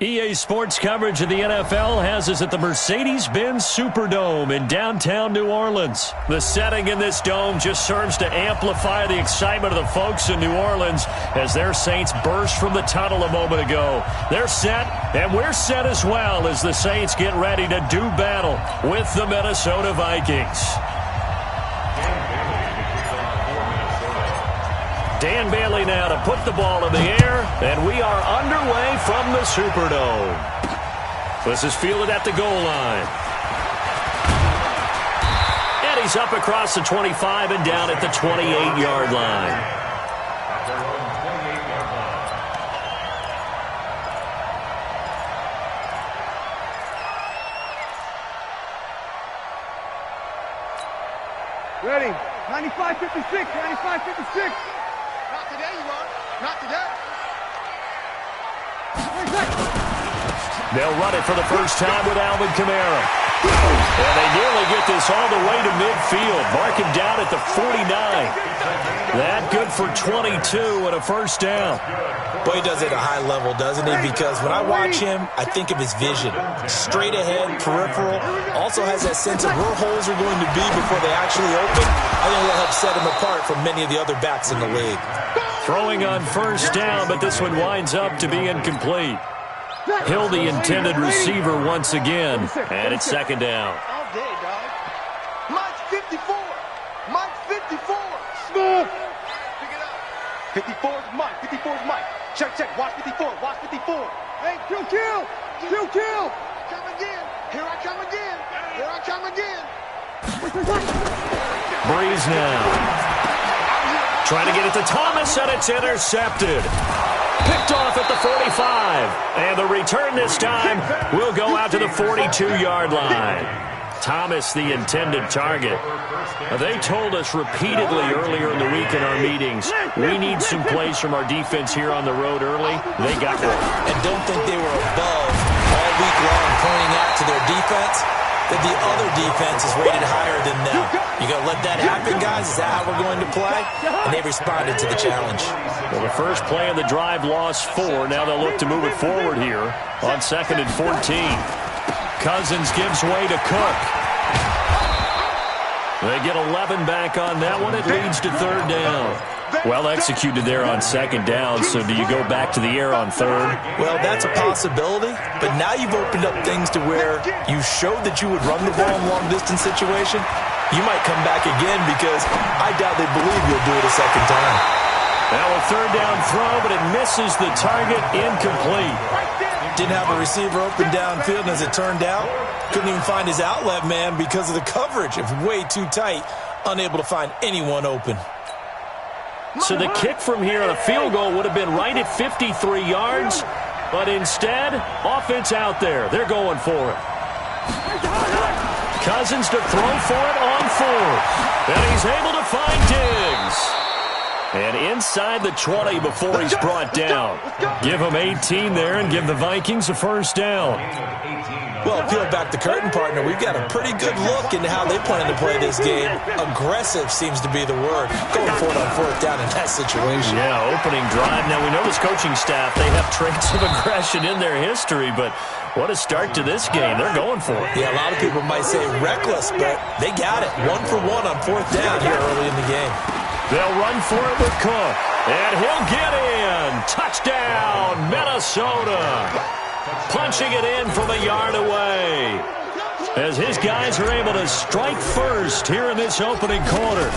EA Sports coverage of the NFL has us at the Mercedes-Benz Superdome in downtown New Orleans. The setting in this dome just serves to amplify the excitement of the folks in New Orleans as their Saints burst from the tunnel a moment ago. They're set, and we're set as well as the Saints get ready to do battle with the Minnesota Vikings. Dan Bailey now to put the ball in the air, and we are underway from the Superdome. This is fielded at the goal line. And he's up across the 25 and down at the 28-yard line. Ready. 95-56, 95-56. Not today, you are. Not today. They'll run it for the first time with Alvin Kamara. And they nearly get this all the way to midfield. Mark him down at the 49. That good for 22 and a first down. Boy, he does it at a high level, doesn't he? Because when I watch him, I think of his vision. Straight ahead, peripheral. Also has that sense of where holes are going to be before they actually open. I think that'll help set him apart from many of the other backs in the league. Throwing on first down, but this one winds up to be incomplete. Hill, the intended receiver once again, and it's second down. All day, dog. Mike's 54. Mike's 54. Smooth. Pick it up. 54 is Mike. 54 is Mike. Check, check. Watch 54. Watch 54. Hey, kill. Come again. Here I come again. Here I come again. Breeze now. Trying to get it to Thomas, and it's intercepted. Picked off at the 45. And the return this time will go out to the 42-yard line. Thomas, the intended target. They told us repeatedly earlier in the week in our meetings, we need some plays from our defense here on the road early. They got one. And don't think they were above all week long pointing out to their defense that the other defense is rated higher than them. You got to let that happen, guys? Is that how we're going to play? And they responded to the challenge. Well, the first play of the drive lost 4. Now they'll look to move it forward here on 2nd and 14. Cousins gives way to Cook. They get 11 back on that one. It leads to 3rd down. Well executed there on 2nd down, so do you go back to the air on 3rd? Well, that's a possibility, but now you've opened up things to where you showed that you would run the ball in long-distance situation. You might come back again because I doubt they believe you'll do it a second time. Now a 3rd down throw, but it misses the target, incomplete. Didn't have a receiver open downfield, and as it turned out, couldn't even find his outlet man because of the coverage. It was way too tight, unable to find anyone open. So the kick from here on a field goal would have been right at 53 yards, but instead, offense out there. They're going for it. Cousins to throw for it on 4th. And he's able to find Diggs. And inside the 20 before he's brought down. Give him 18 there and give the Vikings a first down. Well, peel back the curtain, partner. We've got a pretty good look into how they plan to play this game. Aggressive seems to be the word. Going for it on 4th down in that situation. Yeah, opening drive. Now, we know this coaching staff, they have traits of aggression in their history, but what a start to this game. They're going for it. Yeah, a lot of people might say reckless, but they got it. 1 for 1 on 4th down here early in the game. They'll run for it with Cook, and he'll get in. Touchdown, Minnesota. Punching it in from a yard away as his guys are able to strike first here in this opening quarter.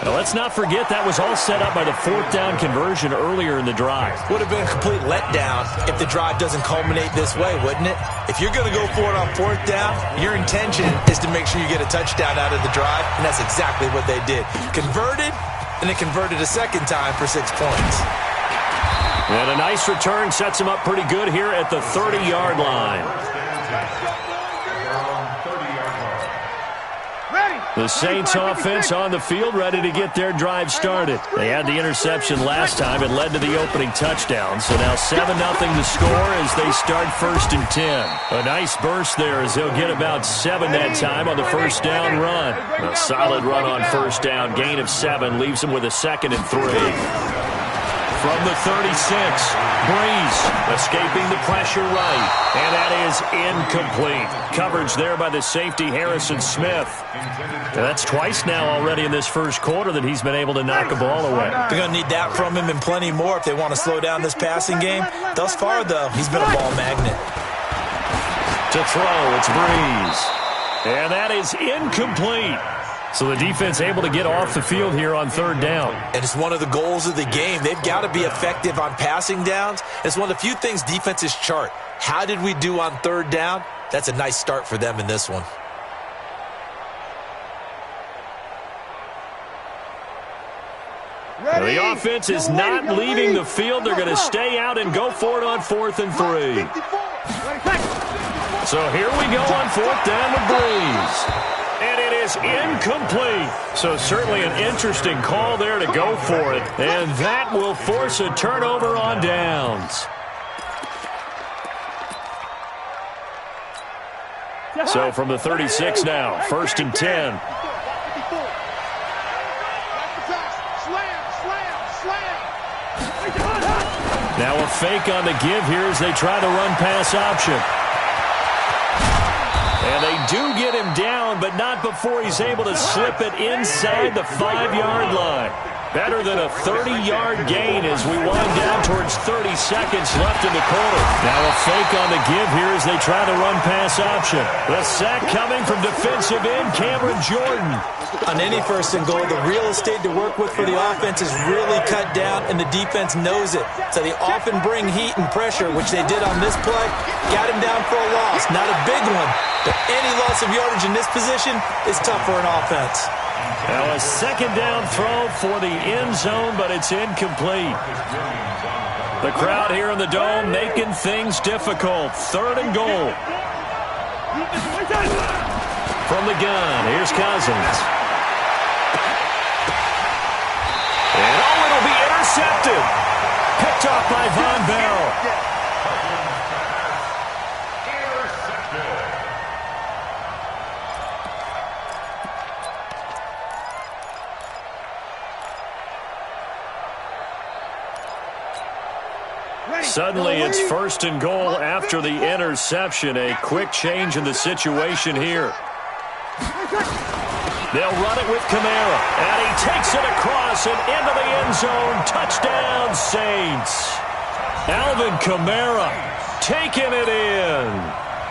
Now, let's not forget that was all set up by the 4th down conversion earlier in the drive. Would have been a complete letdown if the drive doesn't culminate this way, wouldn't it? If you're going to go for it on 4th down, your intention is to make sure you get a touchdown out of the drive, and that's exactly what they did. Converted, and it converted a second time for 6 points. And a nice return sets him up pretty good here at the 30-yard line. The Saints offense on the field ready to get their drive started. They had the interception last time. It led to the opening touchdown. So now 7-0 to score as they start 1st and 10. A nice burst there as he'll get about 7 that time on the first down run. A solid run on first down. Gain of 7 leaves him with a 2nd and 3. From the 36, Breeze escaping the pressure right, and that is incomplete. Coverage there by the safety, Harrison Smith. And that's twice now already in this first quarter that he's been able to knock a ball away. They're going to need that from him and plenty more if they want to slow down this passing game. Thus far, though, he's been a ball magnet. To throw, it's Breeze. And that is incomplete. So the defense able to get off the field here on third down. And it's one of the goals of the game. They've got to be effective on passing downs. It's one of the few things defenses chart. How did we do on third down? That's a nice start for them in this one. The offense is not leaving the field. They're going to stay out and go for it on 4th and 3. So here we go on 4th down with Breeze. And it is incomplete. So certainly an interesting call there to go for it. And that will force a turnover on downs. So from the 36 now, 1st and 10. Now a fake on the give here as they try to run pass option. And they do get him down, but not before he's able to slip it inside the 5-yard line. Better than a 30-yard gain as we wind down towards 30 seconds left in the quarter. Now a fake on the give here as they try to run pass option. The sack coming from defensive end Cameron Jordan. On any 1st and goal, the real estate to work with for the offense is really cut down, and the defense knows it. So they often bring heat and pressure, which they did on this play. Got him down for a loss. Not a big one, but any loss of yardage in this position is tough for an offense. Now a 2nd down throw for the end zone, but it's incomplete. The crowd here in the Dome making things difficult. 3rd and goal. From the gun, here's Cousins. And it'll be intercepted. Picked off by Von Bell. Suddenly it's 1st and goal after the interception. A quick change in the situation here. They'll run it with Kamara, and he takes it across and into the end zone. Touchdown, Saints. Alvin Kamara taking it in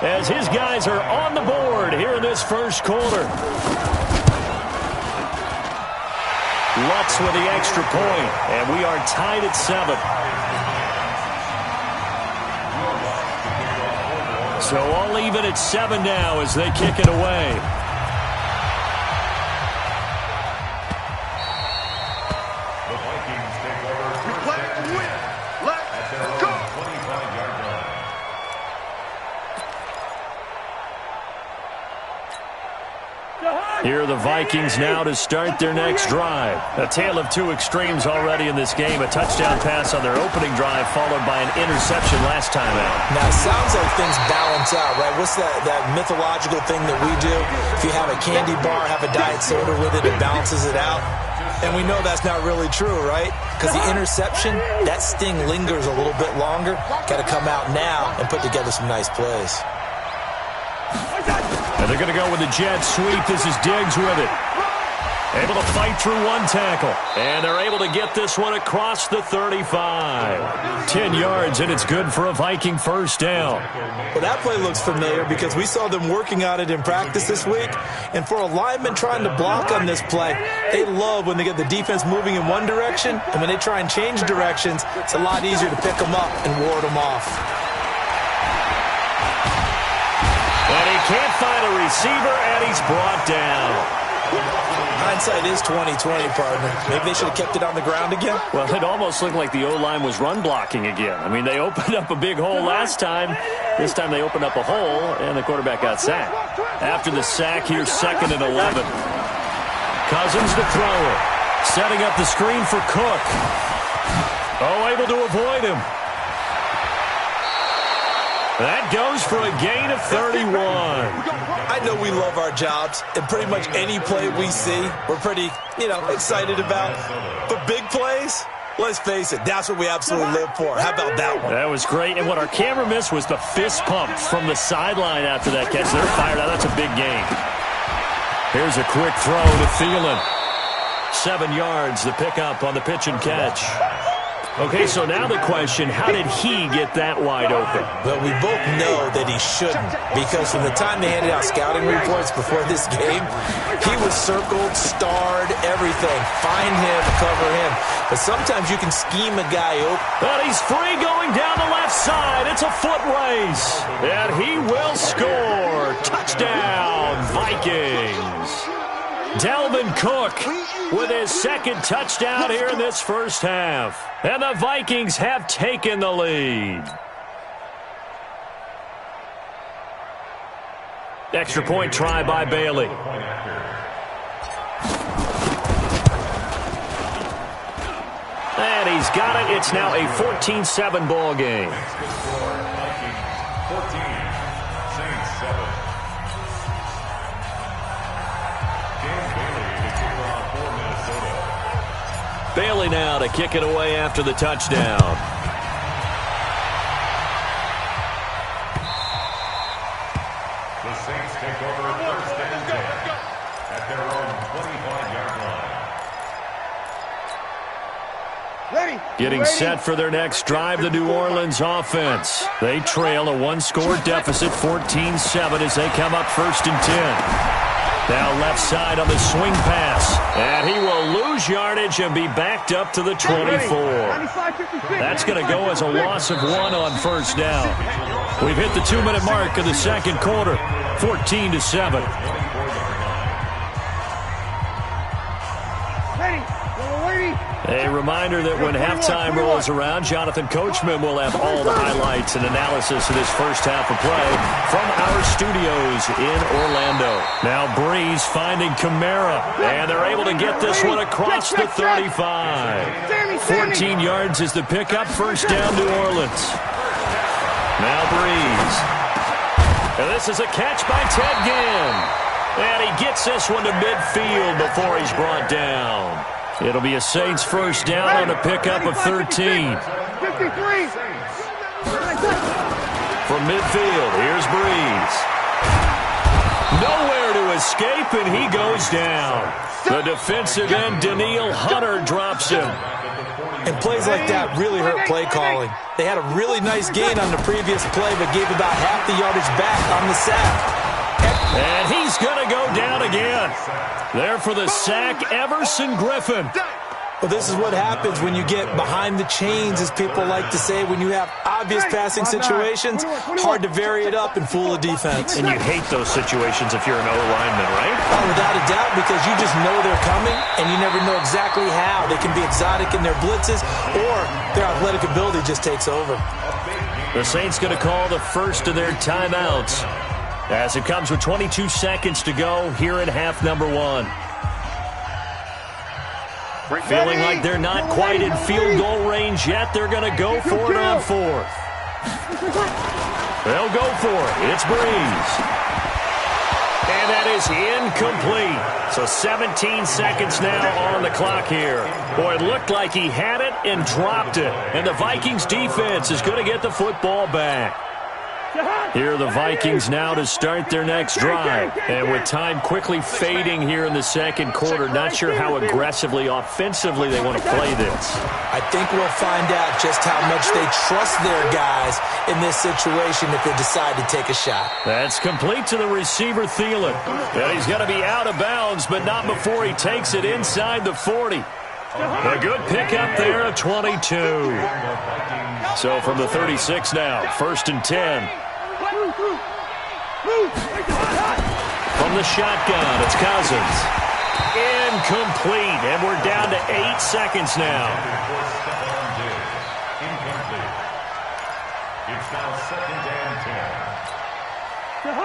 as his guys are on the board here in this first quarter. Lutz with the extra point, and we are tied at 7. So all even at 7 now as they kick it away. The Vikings take over. We play to win. Let's go. 25-yard line. Here are the Vikings now to start their next drive. A tale of two extremes already in this game. A touchdown pass on their opening drive followed by an interception last time out. Now, it sounds like things balance out, right? What's that mythological thing that we do? If you have a candy bar, have a diet soda with it, it balances it out. And we know that's not really true, right? Because the interception, that sting lingers a little bit longer. Got to come out now and put together some nice plays. And they're going to go with the jet sweep. This is Diggs with it. Able to fight through one tackle. And they're able to get this one across the 35. 10 yards, and it's good for a Viking first down. Well, that play looks familiar because we saw them working on it in practice this week. And for a lineman trying to block on this play, they love when they get the defense moving in one direction. And when they try and change directions, it's a lot easier to pick them up and ward them off. And he can't find a receiver, and he's brought down. Hindsight is 20/20, partner. Maybe they should have kept it on the ground again. Well, it almost looked like the O-line was run blocking again. I mean, they opened up a big hole last time. This time they opened up a hole, and the quarterback got sacked. After the sack, here's 2nd and 11. Cousins to throw it. Setting up the screen for Cook. Oh, able to avoid him. That goes for a gain of 31. I know we love our jobs, and pretty much any play we see, we're pretty, excited about. But big plays, Let's face it, that's what we absolutely live for. How about that one? That was great. And what our camera missed was the fist pump from the sideline after that catch. They're fired out. That's a big game. Here's a quick throw to Thielen. 7 yards, the pickup on the pitch and catch. Okay, so now the question, how did he get that wide open? Well, we both know that he shouldn't, because from the time they handed out scouting reports before this game, he was circled, starred, everything. Find him, cover him. But sometimes you can scheme a guy open. But he's free going down the left side. It's a foot race. And he will score. Touchdown, Vikings. Dalvin Cook with his second touchdown here in this first half. And the Vikings have taken the lead. Extra point try by Bailey. And he's got it. It's now a 14-7 ball game. Bailey now to kick it away after the touchdown. The Saints take over first and 10 at their own 25-yard line. Ready. Getting set for their next drive, the New Orleans offense. They trail a one-score deficit, 14-7, as they come up first and 10. Now left side on the swing pass. And he will lose yardage and be backed up to the 24. That's going to go as a loss of 1 on first down. We've hit the 2-minute mark of the second quarter, 14-7. A reminder that when halftime rolls around, Jonathan Coachman will have all the highlights and analysis of this first half of play from our studios in Orlando. Now Breeze finding Kamara, and they're able to get this one across the 35. 14 yards is the pickup, first down New Orleans. Now Breeze. And this is a catch by Ted Ginn. And he gets this one to midfield before he's brought down. It'll be a Saints first down on a pickup of 13. 53. From midfield, here's Breeze. Nowhere to escape, and he goes down. The defensive end, Danielle Hunter, drops him. And plays like that really hurt play calling. They had a really nice gain on the previous play, but gave about half the yardage back on the sack. And he's going to go down again. There for the sack, Everson Griffin. Well, this is what happens when you get behind the chains, as people like to say. When you have obvious passing situations, hard to vary it up and fool a defense. And you hate those situations if you're an O-lineman, right? Oh, without a doubt, because you just know they're coming, and you never know exactly how. They can be exotic in their blitzes, or their athletic ability just takes over. The Saints going to call the first of their timeouts, as it comes with 22 seconds to go here in half number 1. Feeling like they're not quite in field goal range yet. They're going to go for it on 4th. They'll go for it. It's Breeze. And that is incomplete. So 17 seconds now on the clock here. Boy, it looked like he had it and dropped it. And the Vikings defense is going to get the football back. Here are the Vikings now to start their next drive. And with time quickly fading here in the second quarter, not sure how aggressively, offensively they want to play this. I think we'll find out just how much they trust their guys in this situation if they decide to take a shot. That's complete to the receiver, Thielen. And he's going to be out of bounds, but not before he takes it inside the 40. A good pickup there at 22. So from the 36 now, first and 10. From the shotgun, it's Cousins. Incomplete, and we're down to 8 seconds now. It's now second and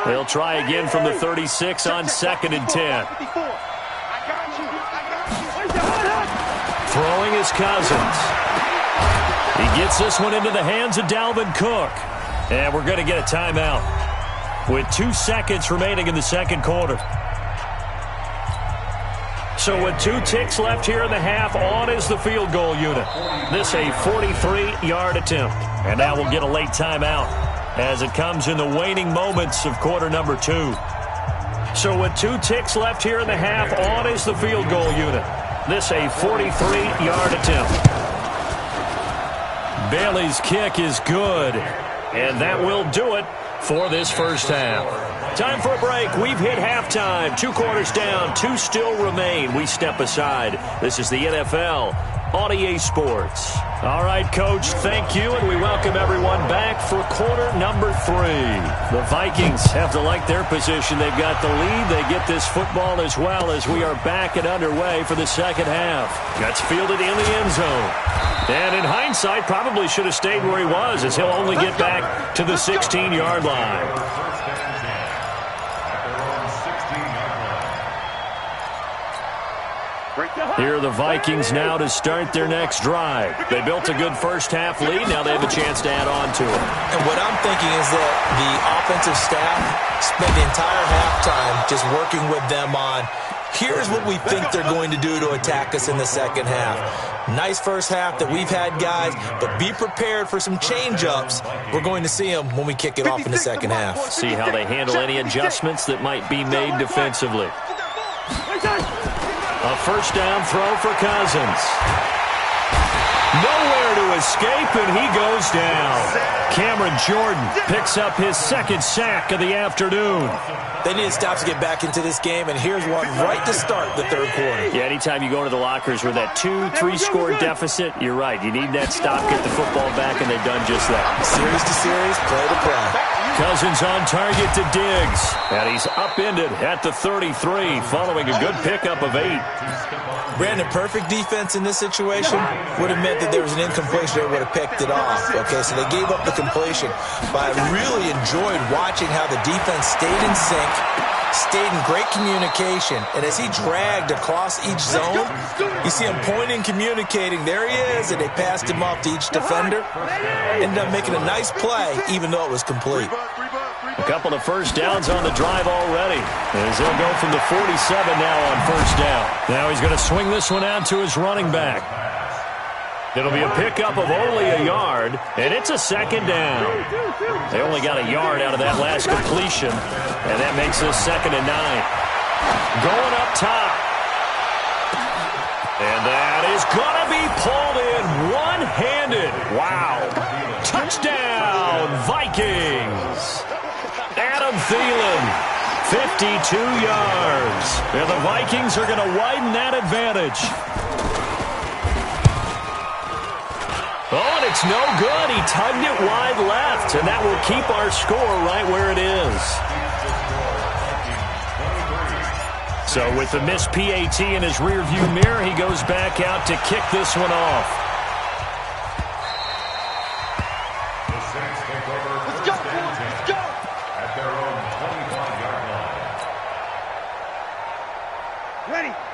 10. They'll try again from the 36 on second and 10. Throwing is Cousins. He gets this one into the hands of Dalvin Cook. And we're going to get a timeout with 2 seconds remaining in the second quarter. So with 2 ticks left here in the half, on is the field goal unit. This a 43-yard attempt. And now we'll get a late timeout as it comes in the waning moments of quarter number 2. So with 2 ticks left here in the half, on is the field goal unit. This a 43-yard attempt. Bailey's kick is good. And that will do it for this first half. Time for a break. We've hit halftime. 2 quarters down. 2 still remain. We step aside. This is the NFL on EA Sports. All right, Coach, thank you, and we welcome everyone back for quarter number 3. The Vikings have to like their position. They've got the lead. They get this football as well as we are back and underway for the second half. Gets fielded in the end zone. And in hindsight, probably should have stayed where he was, as he'll only get back to the 16-yard line. Here are the Vikings now to start their next drive. They built a good first-half lead. Now they have a chance to add on to it. And what I'm thinking is that the offensive staff spent the entire halftime just working with them on, here's what we think they're going to do to attack us in the second half. Nice first half that we've had, guys, but be prepared for some change-ups. We're going to see them when we kick it off in the second half. See how they handle any adjustments that might be made defensively. A first down throw for Cousins. Nowhere to escape, and he goes down. Cameron Jordan picks up his second sack of the afternoon. They need to stop to get back into this game, and here's one right to start the third quarter. Yeah, anytime you go to the lockers with that 2-3 score deficit, you're right. You need that stop, get the football back, and they've done just that. Series to series, play to play. Cousins on target to Diggs. And he's upended at the 33 following a good pickup of 8. Brandon, perfect defense in this situation would have meant that there was an incompletion. They would have picked it off. Okay, so they gave up the completion. But I really enjoyed watching how the defense stayed in sync, stayed in great communication. And as he dragged across each zone, you see him pointing, communicating. There he is, and they passed him off to each defender. Ended up making a nice play, even though it was complete. A couple of first downs on the drive already, as he'll go from the 47 now on first down. Now he's going to swing this one out to his running back. It'll be a pickup of only a yard, and it's a second down. They only got a yard out of that last completion, and that makes this 2nd and 9. Going up top. And that is going to be pulled in one-handed. Wow. Touchdown, Vikings. Adam Thielen, 52 yards. And the Vikings are going to widen that advantage. Oh, and it's no good. He tugged it wide left, and that will keep our score right where it is. So with the missed PAT in his rearview mirror, he goes back out to kick this one off.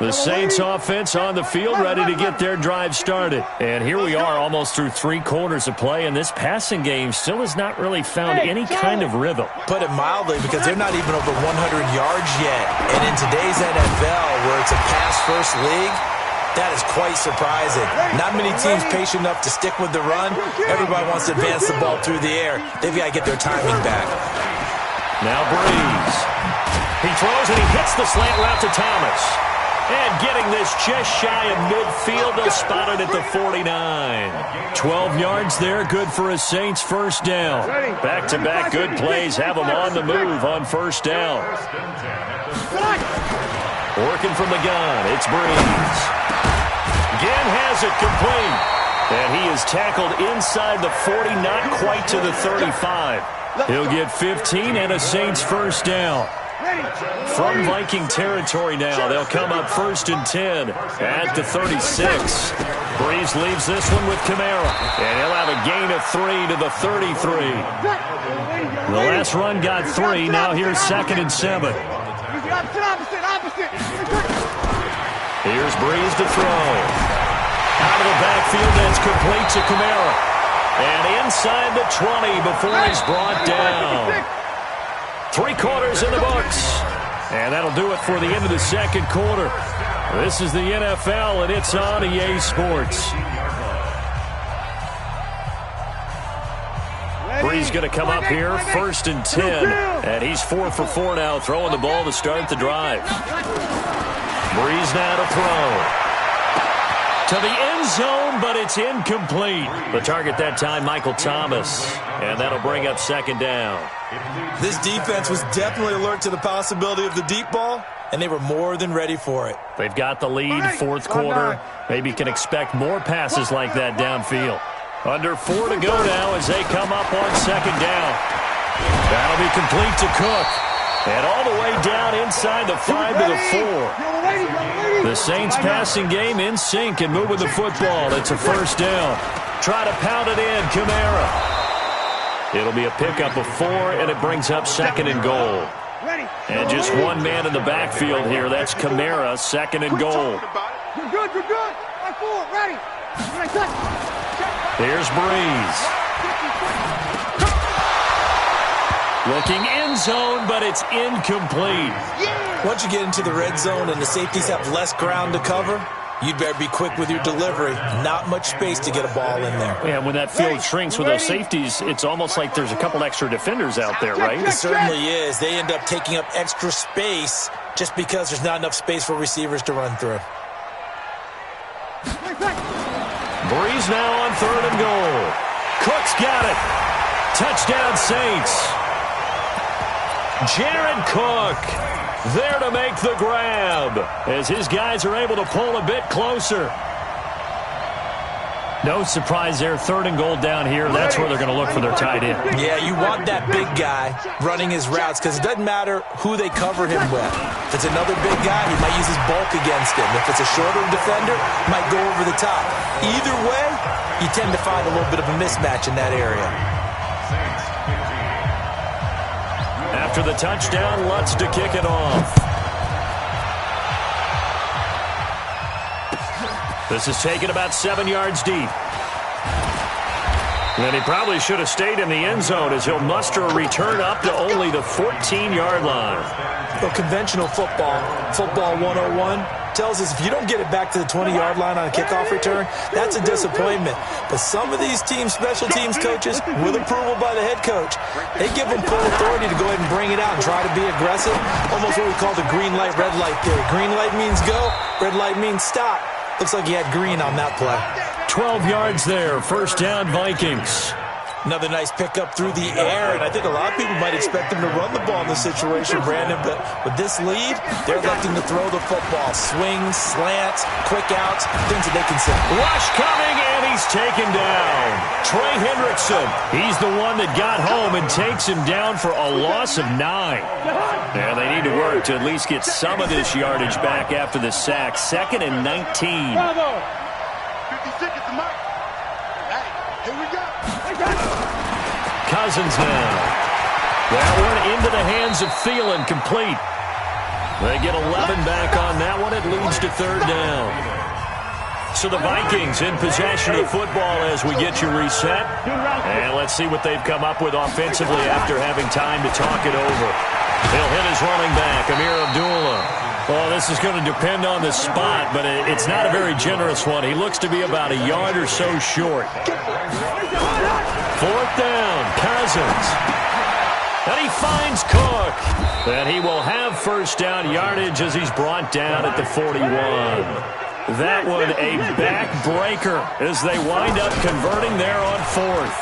The Saints offense on the field, ready to get their drive started. And here we are almost through 3 quarters of play, and this passing game still has not really found any kind of rhythm. Put it mildly, because they're not even over 100 yards yet. And in today's NFL, where it's a pass-first league, that is quite surprising. Not many teams patient enough to stick with the run. Everybody wants to advance the ball through the air. They've got to get their timing back. Now Breeze. He throws and he hits the slant route to Thomas. And getting this just shy of midfield, they'll spot it at the 49. 12 yards there, good for a Saints first down. Back-to-back good plays have them on the move on first down. Working from the gun, it's Breeze. Again has it complete. And he is tackled inside the 40, not quite to the 35. He'll get 15 and a Saints first down. From Viking territory now, they'll come up 1st and 10 at the 36. Breeze leaves this one with Kamara, and he'll have a gain of 3 to the 33. The last run got 3. Now here's 2nd and 7. Here's Breeze to throw. Out of the backfield, that's complete to Kamara. And inside the 20 before he's brought down. 3 quarters in the books. And that'll do it for the end of the second quarter. This is the NFL, and it's on EA Sports. Bree's going to come up here, 1st and 10. And he's 4 for 4 now, throwing the ball to start the drive. Brees now to throw. To the end zone, but it's incomplete. The target that time, Michael Thomas. And that'll bring up 2nd down. This defense was definitely alert to the possibility of the deep ball, and they were more than ready for it. They've got the lead, 4th quarter. Maybe can expect more passes like that downfield. Under 4 to go now as they come up on 2nd down. That'll be complete to Cook. And all the way down inside the 5 to the 4. The Saints passing game in sync and moving the football. It's a 1st down. Try to pound it in, Kamara. It'll be a pickup of 4, and it brings up 2nd and goal. And just one man in the backfield here. That's Kamara, 2nd and goal. You're good, you're good. 5-4, ready. Here's Brees. Looking end zone, but it's incomplete. Once you get into the red zone and the safeties have less ground to cover, you'd better be quick with your delivery. Not much space to get a ball in there. Yeah, when that field shrinks with those safeties, it's almost like there's a couple extra defenders out there, right? It certainly is. They end up taking up extra space just because there's not enough space for receivers to run through. Brees now on 3rd and goal. Cook's got it. Touchdown, Saints. Jared Cook there to make the grab as his guys are able to pull a bit closer. No surprise there, 3rd and goal down here. That's where they're going to look for their tight end. Yeah, you want that big guy running his routes because it doesn't matter who they cover him with. If it's another big guy, he might use his bulk against him. If it's a shorter defender, he might go over the top. Either way, you tend to find a little bit of a mismatch in that area. After the touchdown, Lutz to kick it off. This is taken about 7 yards deep. And he probably should have stayed in the end zone as he'll muster a return up to only the 14-yard line. Well, conventional football 101, tells us if you don't get it back to the 20-yard line on a kickoff return, that's a disappointment. But some of these special teams coaches, with approval by the head coach, they give them full authority to go ahead and bring it out and try to be aggressive, almost what we call the green light, red light theory. Green light means go, red light means stop. Looks like he had green on that play. 12 yards there, 1st down Vikings. Another nice pickup through the air, and I think a lot of people might expect him to run the ball in this situation, Brandon, but with this lead, they're electing to throw the football. Swings, slants, quick outs, things that they can see. Rush coming, and he's taken down. Trey Hendrickson, he's the one that got home and takes him down for a loss of 9. And they need to work to at least get some of this yardage back after the sack. 2nd and 19. Bravo. 50 seconds to mark. Hey, here we go. Cousins now. That one into the hands of Thielen, complete. They get 11 back on that one. It leads to 3rd down. So the Vikings in possession of the football as we get you reset. And let's see what they've come up with offensively after having time to talk it over. He'll hit his running back, Amir Abdullah. Well, this is going to depend on the spot, but it's not a very generous one. He looks to be about a yard or so short. 4th down, Cousins. And he finds Cook. And he will have 1st down yardage as he's brought down at the 41. That one a backbreaker as they wind up converting there on 4th.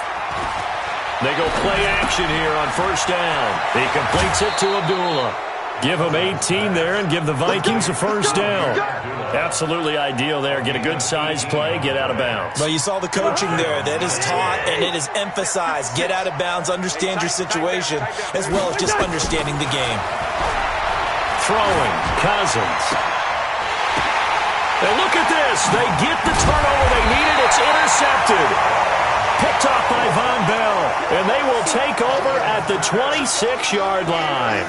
They go play action here on 1st down. He completes it to Abdullah. Give him 18 there and give the Vikings a 1st down. Absolutely ideal there. Get a good size play, get out of bounds. Well, you saw the coaching there. That is taught and it is emphasized. Get out of bounds, understand your situation, as well as just understanding the game. Throwing, Cousins. And look at this. They get the turnover they needed. It's intercepted. Picked off by Von Bell. And they will take over at the 26-yard line.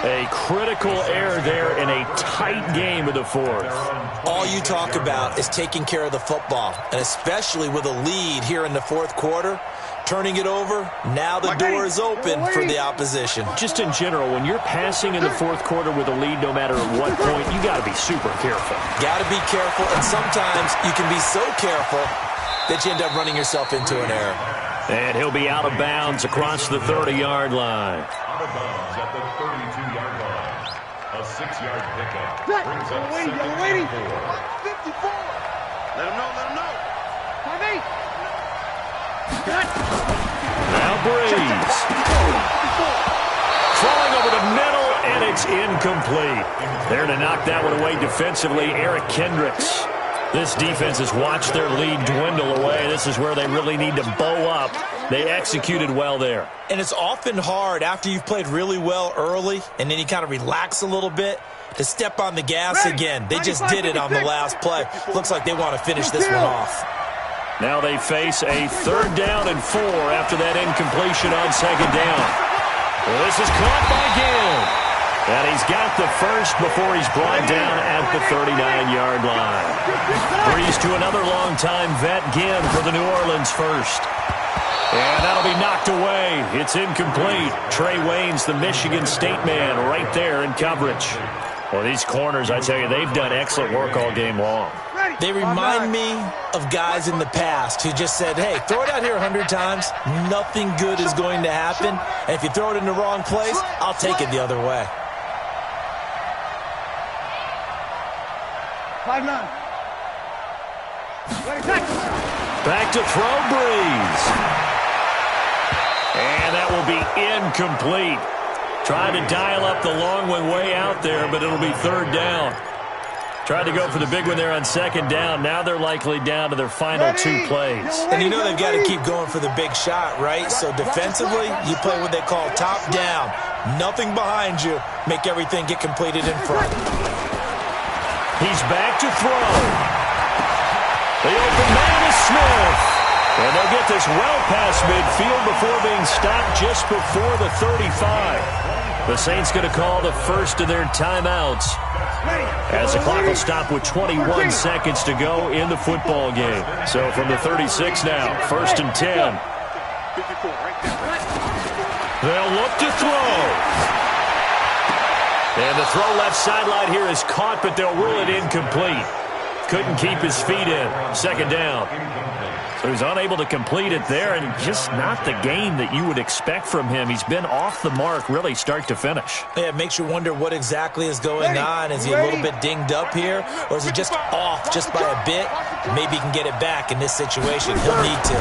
A critical error there in a tight game of the 4th. All you talk about is taking care of the football, and especially with a lead here in the 4th quarter, turning it over. Now the door is open for the opposition. Just in general, when you're passing in the fourth quarter with a lead, no matter at what point, you got to be super careful. Got to be careful, and sometimes you can be so careful that you end up running yourself into an error. And he'll be out of bounds across the 30-yard line. Out of bounds at the 32-yard line. A 6-yard pickup brings up second and 4. 54. Let him know. Now Breeze. Throwing over the middle, and it's incomplete. There to knock that one away defensively, Eric Kendricks. This defense has watched their lead dwindle away. This is where they really need to bow up. They executed well there. And it's often hard after you've played really well early and then you kind of relax a little bit to step on the gas again. They just did it on the last play. Looks like they want to finish this one off. Now they face a 3rd down and 4 after that incompletion on 2nd down. Well, this is caught by Gill. And he's got the first before he's brought down at the 39-yard line. Breeze to another long-time vet, Ginn, for the New Orleans first. And that'll be knocked away. It's incomplete. Trey Waynes, the Michigan State man, right there in coverage. Well, these corners, I tell you, they've done excellent work all game long. They remind me of guys in the past who just said, hey, throw it out here 100 times. Nothing good is going to happen. And if you throw it in the wrong place, I'll take it the other way. 5-9. Back to throw, Breeze. And that will be incomplete. Trying to dial up the long one way out there, but it'll be 3rd down. Tried to go for the big one there on 2nd down. Now they're likely down to their final 2 plays. And you know they've got to keep going for the big shot, right? So defensively, you play what they call top down. Nothing behind you. Make everything get completed in front. He's back to throw. The open man is Smith. And they'll get this well past midfield before being stopped just before the 35. The Saints going to call the first of their timeouts as the clock will stop with 21 seconds to go in the football game. So from the 36 now, 1st and 10. They'll look to throw. And the throw left sideline here is caught, but they'll rule it incomplete. Couldn't keep his feet in. 2nd down. So he's unable to complete it there, and just not the game that you would expect from him. He's been off the mark really start to finish. Yeah, it makes you wonder what exactly is going on. Is he a little bit dinged up here, or is he just off just by a bit? Maybe he can get it back in this situation. He'll need to.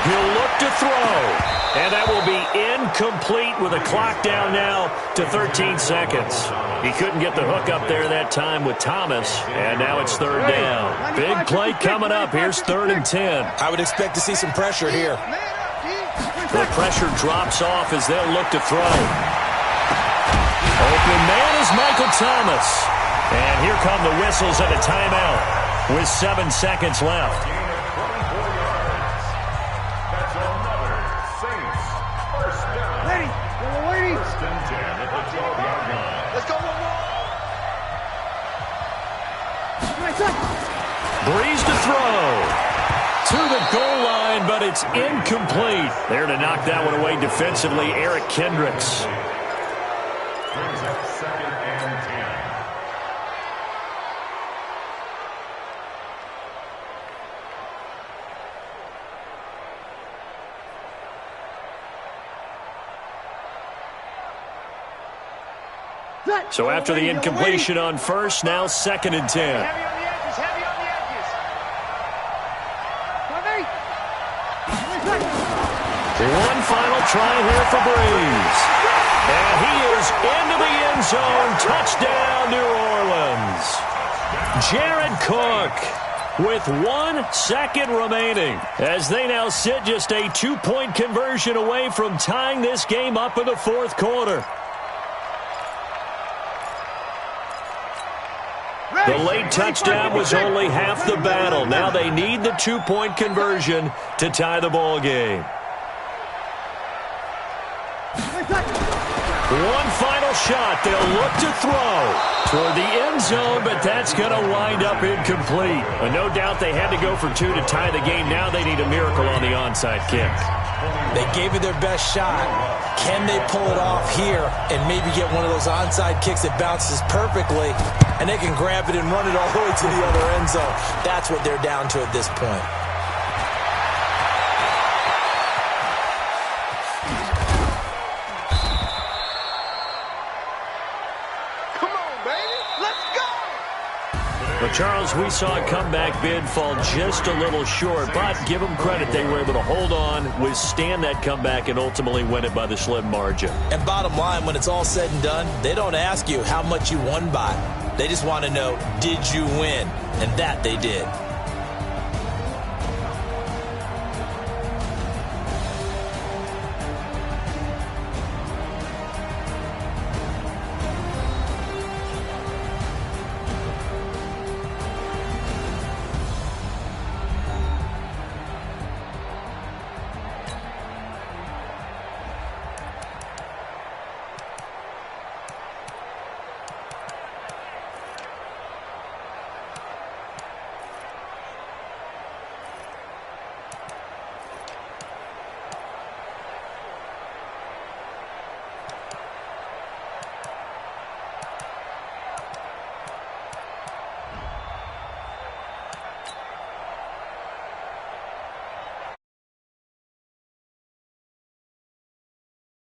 He'll look to throw. And that will be incomplete with a clock down now to 13 seconds. He couldn't get the hook up there that time with Thomas, and now it's 3rd down. Big play coming up. Here's 3rd and 10. I would expect to see some pressure here. The pressure drops off as they'll look to throw. Open man is Michael Thomas. And here come the whistles at a timeout with 7 seconds left. Breeze to throw. To the goal line, but it's incomplete. There to knock that one away defensively, Eric Kendricks. Brings up 2nd and 10. So after the incompletion on first, now 2nd and 10. One final try here for Breeze. And he is into the end zone. Touchdown, New Orleans. Jared Cook with 1 second remaining as they now sit just a 2-point conversion away from tying this game up in the 4th quarter. The late touchdown was only half the battle. Now they need the 2-point conversion to tie the ball game. One final shot. They'll look to throw toward the end zone, but that's going to wind up incomplete. No doubt they had to go for 2 to tie the game. Now they need a miracle on the onside kick. They gave it their best shot. Can they pull it off here and maybe get one of those onside kicks that bounces perfectly, and they can grab it and run it all the way to the other end zone? That's what they're down to at this point. Well, Charles, we saw a comeback bid fall just a little short, but give them credit. They were able to hold on, withstand that comeback, and ultimately win it by the slim margin. And bottom line, when it's all said and done, they don't ask you how much you won by. They just want to know, did you win? And that they did.